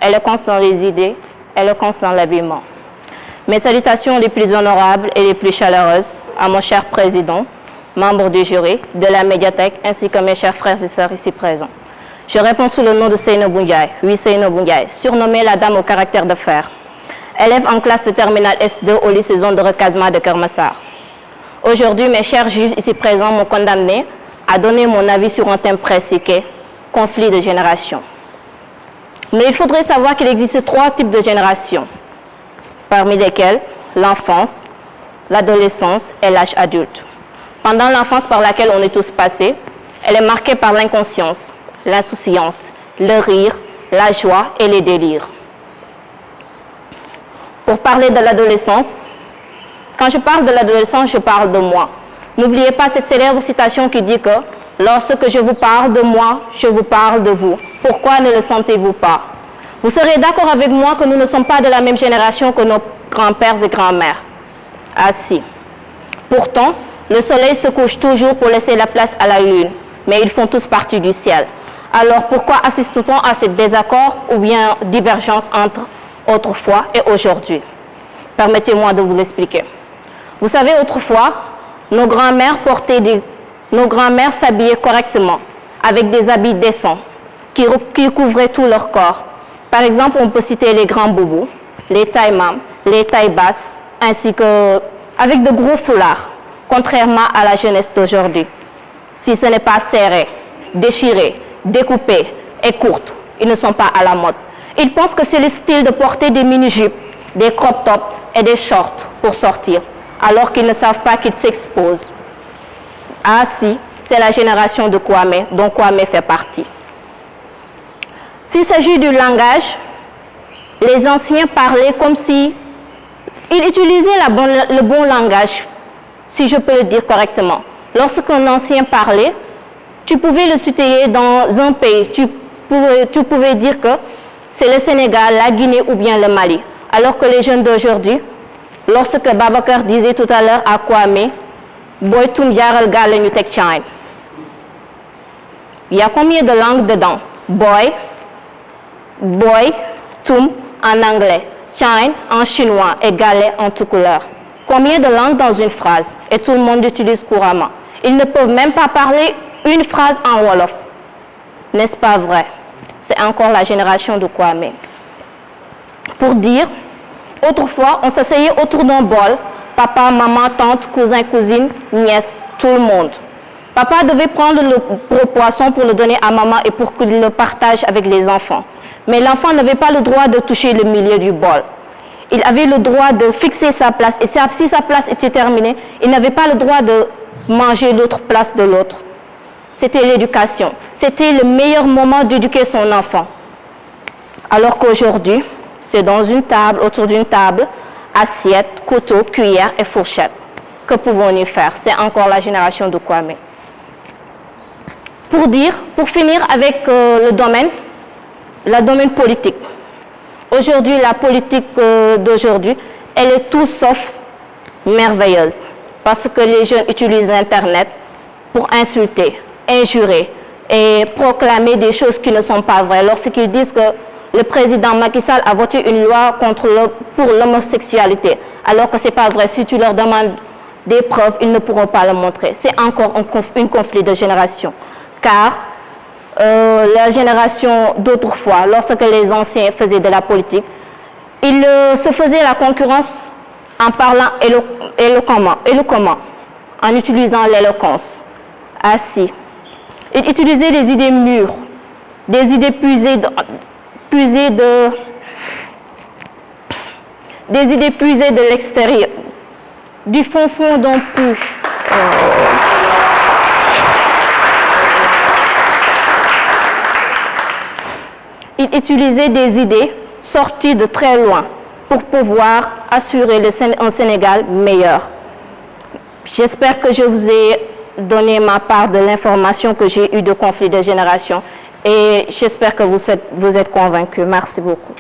éloquence dans les idées, éloquence dans l'habillement. Mes salutations les plus honorables et les plus chaleureuses à mon cher président, membre du jury, de la médiathèque, ainsi que mes chers frères et sœurs ici présents. Je réponds sous le nom de Seynabou Ndiaye, oui Seynabou Ndiaye, surnommée la dame au caractère de fer, élève en classe de terminale S2 au lycée zone de recasement de Keur Massar. Aujourd'hui, mes chers juges ici présents m'ont condamné à donner mon avis sur un thème précis qui est conflit de génération. Mais il faudrait savoir qu'il existe 3 types de générations, parmi lesquelles l'enfance, l'adolescence et l'âge adulte. Pendant l'enfance par laquelle on est tous passés, elle est marquée par l'inconscience, l'insouciance, le rire, la joie et les délires. Pour parler de l'adolescence, quand je parle de l'adolescence, je parle de moi. N'oubliez pas cette célèbre citation qui dit que « Lorsque je vous parle de moi, je vous parle de vous. Pourquoi ne le sentez-vous pas ?» Vous serez d'accord avec moi que nous ne sommes pas de la même génération que nos grands-pères et grands-mères. Ah si. Pourtant, le soleil se couche toujours pour laisser la place à la lune, mais ils font tous partie du ciel. Alors pourquoi assiste-t-on à ces désaccords ou bien divergences entre autrefois et aujourd'hui? Permettez-moi de vous l'expliquer. Vous savez, autrefois, nos grands-mères s'habillaient correctement, avec des habits décents, qui couvraient tout leur corps. Par exemple, on peut citer les grands boubous, les tailles mam, les tailles basses, ainsi que avec de gros foulards, contrairement à la jeunesse d'aujourd'hui. Si ce n'est pas serré, déchiré, découpé et courte, ils ne sont pas à la mode. Ils pensent que c'est le style de porter des mini-jupes, des crop tops et des shorts pour sortir, alors qu'ils ne savent pas qu'ils s'exposent. Ah si, c'est la génération de Kwame, dont Kwame fait partie. S'il s'agit du langage, les anciens parlaient comme si ils utilisaient le bon langage, si je peux le dire correctement. Lorsqu'un ancien parlait, tu pouvais le citer dans un pays, tu pouvais dire que c'est le Sénégal, la Guinée ou bien le Mali. Alors que les jeunes d'aujourd'hui, lorsque Babacar disait tout à l'heure à Kwame, Boy Toum Yaral Gale Ñu Tek Chine. Il y a combien de langues dedans? Boy, Toum en anglais, Chine en chinois et Gale en tout couleur. Combien de langues dans une phrase? Et tout le monde l'utilise couramment. Ils ne peuvent même pas parler une phrase en Wolof. N'est-ce pas vrai? C'est encore la génération de Kwame. Pour dire, autrefois, on s'asseyait autour d'un bol, papa, maman, tante, cousin, cousine, nièce, tout le monde. Papa devait prendre le gros poisson pour le donner à maman et pour qu'il le partage avec les enfants. Mais l'enfant n'avait pas le droit de toucher le milieu du bol. Il avait le droit de fixer sa place et si sa place était terminée, il n'avait pas le droit de manger l'autre place de l'autre. C'était l'éducation. C'était le meilleur moment d'éduquer son enfant. Alors qu'aujourd'hui, c'est dans une table, autour d'une table, assiette, couteau, cuillère et fourchette. Que pouvons-nous faire? C'est encore la génération de Kwame. Pour finir avec le domaine politique. Aujourd'hui, la politique d'aujourd'hui, elle est tout sauf merveilleuse. Parce que les jeunes utilisent Internet pour insulter, injurer et proclamer des choses qui ne sont pas vraies. Lorsqu'ils disent que le président Macky Sall a voté une loi pour l'homosexualité, alors que ce n'est pas vrai. Si tu leur demandes des preuves, ils ne pourront pas le montrer. C'est encore un conflit de génération. Car la génération d'autrefois, lorsque les anciens faisaient de la politique, ils se faisaient la concurrence en parlant éloquemment, en utilisant l'éloquence. Ainsi, ils utilisaient des idées mûres, des idées puisées de l'extérieur, du fond d'un puits. Ils utilisaient des idées sorties de très loin pour pouvoir assurer un Sénégal meilleur. J'espère que je vous ai donné ma part de l'information que j'ai eue de conflit de génération et j'espère que vous êtes convaincus. Merci beaucoup.